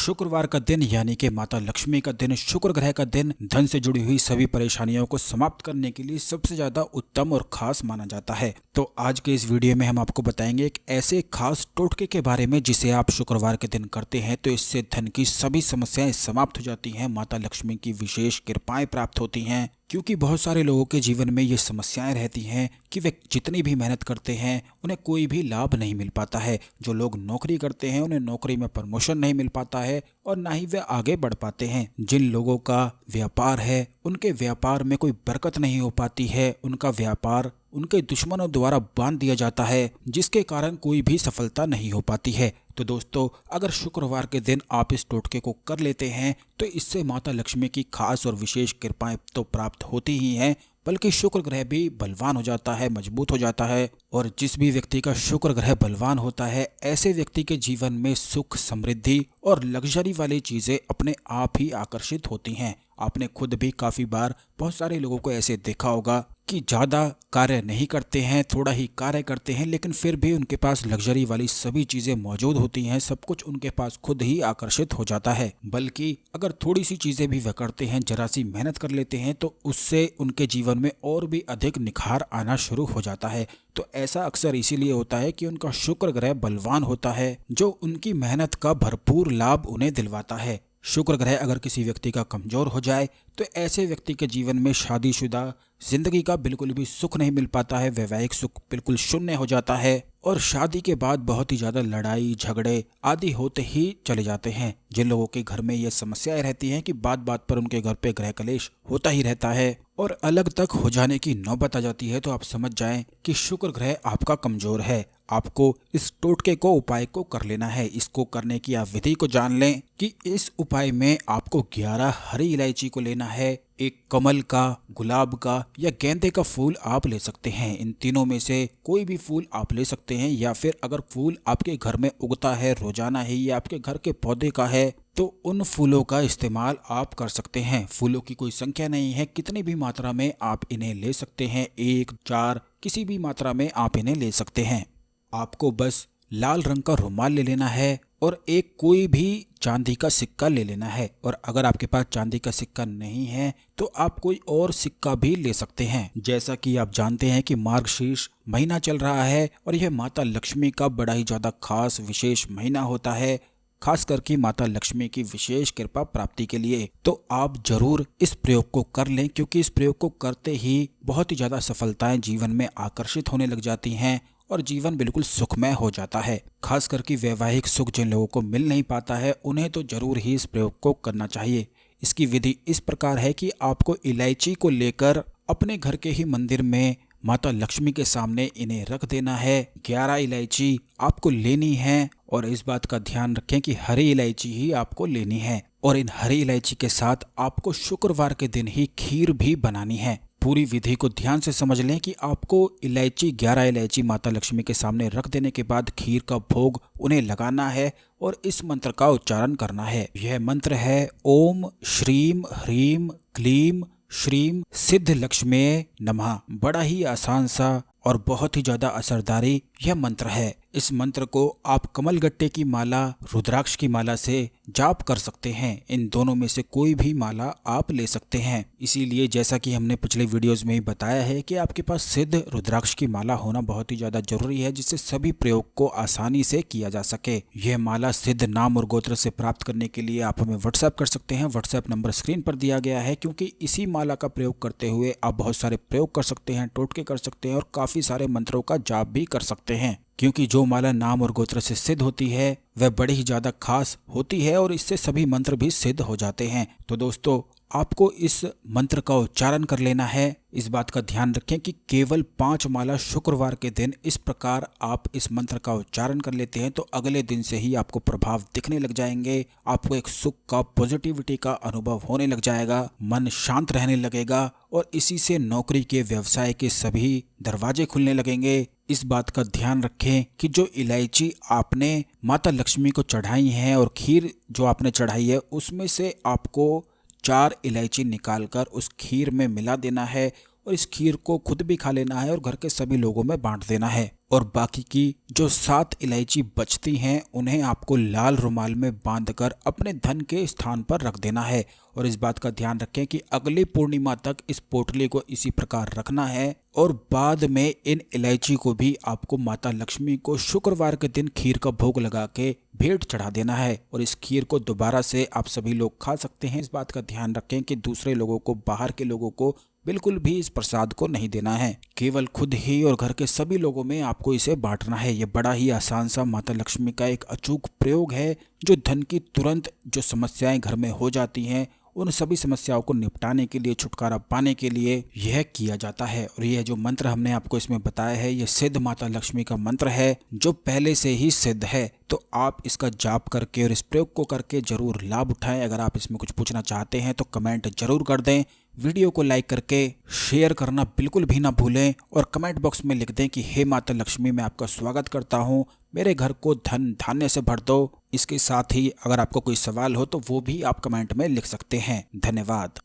शुक्रवार का दिन यानी कि माता लक्ष्मी का दिन, शुक्र ग्रह का दिन धन से जुड़ी हुई सभी परेशानियों को समाप्त करने के लिए सबसे ज्यादा उत्तम और खास माना जाता है। तो आज के इस वीडियो में हम आपको बताएंगे एक ऐसे खास टोटके के बारे में जिसे आप शुक्रवार के दिन करते हैं तो इससे धन की सभी समस्याएं समाप्त हो जाती हैं, माता लक्ष्मी की विशेष कृपाएं प्राप्त होती हैं। क्योंकि बहुत सारे लोगों के जीवन में ये समस्याएं रहती हैं कि वे जितनी भी मेहनत करते हैं उन्हें कोई भी लाभ नहीं मिल पाता है। जो लोग नौकरी करते हैं उन्हें नौकरी में प्रमोशन नहीं मिल पाता है और ना ही वे आगे बढ़ पाते हैं। जिन लोगों का व्यापार है उनके व्यापार में कोई बरकत नहीं हो पाती है, उनका व्यापार उनके दुश्मनों द्वारा बांध दिया जाता है जिसके कारण कोई भी सफलता नहीं हो पाती है। तो दोस्तों, अगर शुक्रवार के दिन आप इस टोटके को कर लेते हैं तो इससे माता लक्ष्मी की खास और विशेष कृपाएं तो प्राप्त होती ही हैं, बल्कि शुक्र ग्रह भी बलवान हो जाता है, मजबूत हो जाता है। और जिस भी व्यक्ति का शुक्र ग्रह बलवान होता है ऐसे व्यक्ति के जीवन में सुख, समृद्धि और लग्जरी वाली चीजें अपने आप ही आकर्षित होती हैं। आपने खुद भी काफी बार बहुत सारे लोगों को ऐसे देखा होगा कि ज्यादा कार्य नहीं करते हैं, थोड़ा ही कार्य करते हैं, लेकिन फिर भी उनके पास लग्जरी वाली सभी चीजें मौजूद होती हैं, सब कुछ उनके पास खुद ही आकर्षित हो जाता है। बल्कि अगर थोड़ी सी चीजें भी वह करते हैं, जरा सी मेहनत कर लेते हैं तो उससे उनके जीवन में और भी अधिक निखार आना शुरू हो जाता है। तो ऐसा अक्सर इसीलिए होता है कि उनका शुक्र ग्रह बलवान होता है जो उनकी मेहनत का भरपूर लाभ उन्हें दिलवाता है। शुक्र ग्रह अगर किसी व्यक्ति का कमजोर हो जाए तो ऐसे व्यक्ति के जीवन में शादीशुदा जिंदगी का बिल्कुल भी सुख नहीं मिल पाता है, वैवाहिक सुख बिल्कुल शून्य हो जाता है और शादी के बाद बहुत ही ज्यादा लड़ाई झगड़े आदि होते ही चले जाते हैं। जिन लोगों के घर में ये समस्याएं रहती हैं कि बात बात पर उनके घर पे गृह कलेश होता ही रहता है और अलग तक हो जाने की नौबत आ जाती है, तो आप समझ जाएं कि शुक्र ग्रह आपका कमजोर है। आपको इस टोटके को, उपाय को कर लेना है। इसको करने की आप विधि को जान लें कि इस उपाय में आपको 11 हरी इलायची को लेना है, एक कमल का, गुलाब का या गेंदे का फूल आप ले सकते हैं। इन तीनों में से कोई भी फूल आप ले सकते हैं, या फिर अगर फूल आपके घर में उगता है रोजाना ही या आपके घर के पौधे का है तो उन फूलों का इस्तेमाल आप कर सकते हैं। फूलों की कोई संख्या नहीं है, कितनी भी मात्रा में आप इन्हें ले सकते हैं, 1, 4 किसी भी मात्रा में आप इन्हें ले सकते हैं। आपको बस लाल रंग का रुमाल ले लेना है और एक कोई भी चांदी का सिक्का ले लेना है। और अगर आपके पास चांदी का सिक्का नहीं है तो आप कोई और सिक्का भी ले सकते हैं। जैसा कि आप जानते हैं कि मार्गशीर्ष महीना चल रहा है और यह माता लक्ष्मी का बड़ा ही ज्यादा खास विशेष महीना होता है, खास करके माता लक्ष्मी की विशेष कृपा प्राप्ति के लिए। तो आप जरूर इस प्रयोग को कर लें, क्योंकि इस प्रयोग को करते ही बहुत ही ज्यादा सफलताएं जीवन में आकर्षित होने लग जाती हैं और जीवन बिल्कुल सुखमय हो जाता है। खास करके वैवाहिक सुख जिन लोगों को मिल नहीं पाता है उन्हें तो जरूर ही इस प्रयोग को करना चाहिए। इसकी विधि इस प्रकार है कि आपको इलायची को लेकर अपने घर के ही मंदिर में माता लक्ष्मी के सामने इन्हें रख देना है। 11 इलायची आपको लेनी है और इस बात का ध्यान रखें कि हरी इलायची ही आपको लेनी है। और इन हरी इलायची के साथ आपको शुक्रवार के दिन ही खीर भी बनानी है। पूरी विधि को ध्यान से समझ लें कि आपको 11 इलायची माता लक्ष्मी के सामने रख देने के बाद खीर का भोग उन्हें लगाना है और इस मंत्र का उच्चारण करना है। यह मंत्र है ओम श्रीम ह्रीम क्लीम श्रीम सिद्ध लक्ष्मी नमः। बड़ा ही आसान सा और बहुत ही ज्यादा असरदारी यह मंत्र है। इस मंत्र को आप कमल गट्टे की माला, रुद्राक्ष की माला से जाप कर सकते हैं। इन दोनों में से कोई भी माला आप ले सकते हैं। इसीलिए जैसा कि हमने पिछले वीडियोस में ही बताया है कि आपके पास सिद्ध रुद्राक्ष की माला होना बहुत ही ज्यादा जरूरी है, जिससे सभी प्रयोग को आसानी से किया जा सके। यह माला सिद्ध नाम और गोत्र से प्राप्त करने के लिए आप हमें व्हाट्सएप कर सकते हैं। व्हाट्सएप नंबर स्क्रीन पर दिया गया है, क्योंकि इसी माला का प्रयोग करते हुए आप बहुत सारे प्रयोग कर सकते हैं, टोटके कर सकते हैं और काफी सारे मंत्रों का जाप भी कर सकते हैं। क्योंकि जो माला नाम और गोत्र से सिद्ध होती है वह बड़ी ही ज्यादा खास होती है और इससे सभी मंत्र भी सिद्ध हो जाते हैं। तो दोस्तों, आपको इस मंत्र का उच्चारण कर लेना है। इस बात का ध्यान रखें कि केवल 5 माला शुक्रवार के दिन इस प्रकार आप इस मंत्र का उच्चारण कर लेते हैं तो अगले दिन से ही आपको प्रभाव दिखने लग जाएंगे। आपको एक सुख का, पॉजिटिविटी का अनुभव होने लग जाएगा, मन शांत रहने लगेगा और इसी से नौकरी के, व्यवसाय के सभी दरवाजे खुलने लगेंगे। इस बात का ध्यान रखें कि जो इलायची आपने माता लक्ष्मी को चढ़ाई है और खीर जो आपने चढ़ाई है उसमें से आपको 4 इलायची निकालकर उस खीर में मिला देना है और इस खीर को खुद भी खा लेना है और घर के सभी लोगों में बांट देना है। और बाकी की जो 7 इलायची बचती हैं उन्हें आपको लाल रुमाल में बांधकर अपने धन के स्थान पर रख देना है। और इस बात का ध्यान रखें कि अगली पूर्णिमा तक इस पोटली को इसी प्रकार रखना है और बाद में इन इलायची को भी आपको माता लक्ष्मी को शुक्रवार के दिन खीर का भोग लगा के भेंट चढ़ा देना है। और इस खीर को दोबारा से आप सभी लोग खा सकते हैं। इस बात का ध्यान रखें कि दूसरे लोगों को, बाहर के लोगों को बिल्कुल भी इस प्रसाद को नहीं देना है। केवल खुद ही और घर के सभी लोगों में आपको इसे बांटना है। ये बड़ा ही आसान सा माता लक्ष्मी का एक अचूक प्रयोग है जो धन की तुरंत जो समस्याएं घर में हो जाती हैं उन सभी समस्याओं को निपटाने के लिए, छुटकारा पाने के लिए यह किया जाता है। और यह जो मंत्र हमने आपको इसमें बताया है यह सिद्ध माता लक्ष्मी का मंत्र है जो पहले से ही सिद्ध है। तो आप इसका जाप करके और इस प्रयोग को करके जरूर लाभ उठाएं। अगर आप इसमें कुछ पूछना चाहते हैं तो कमेंट जरूर कर दें। वीडियो को लाइक करके शेयर करना बिल्कुल भी ना भूलें और कमेंट बॉक्स में लिख दें कि हे माता लक्ष्मी, मैं आपका स्वागत करता हूँ, मेरे घर को धन धान्य से भर दो। इसके साथ ही अगर आपको कोई सवाल हो तो वो भी आप कमेंट में लिख सकते हैं। धन्यवाद।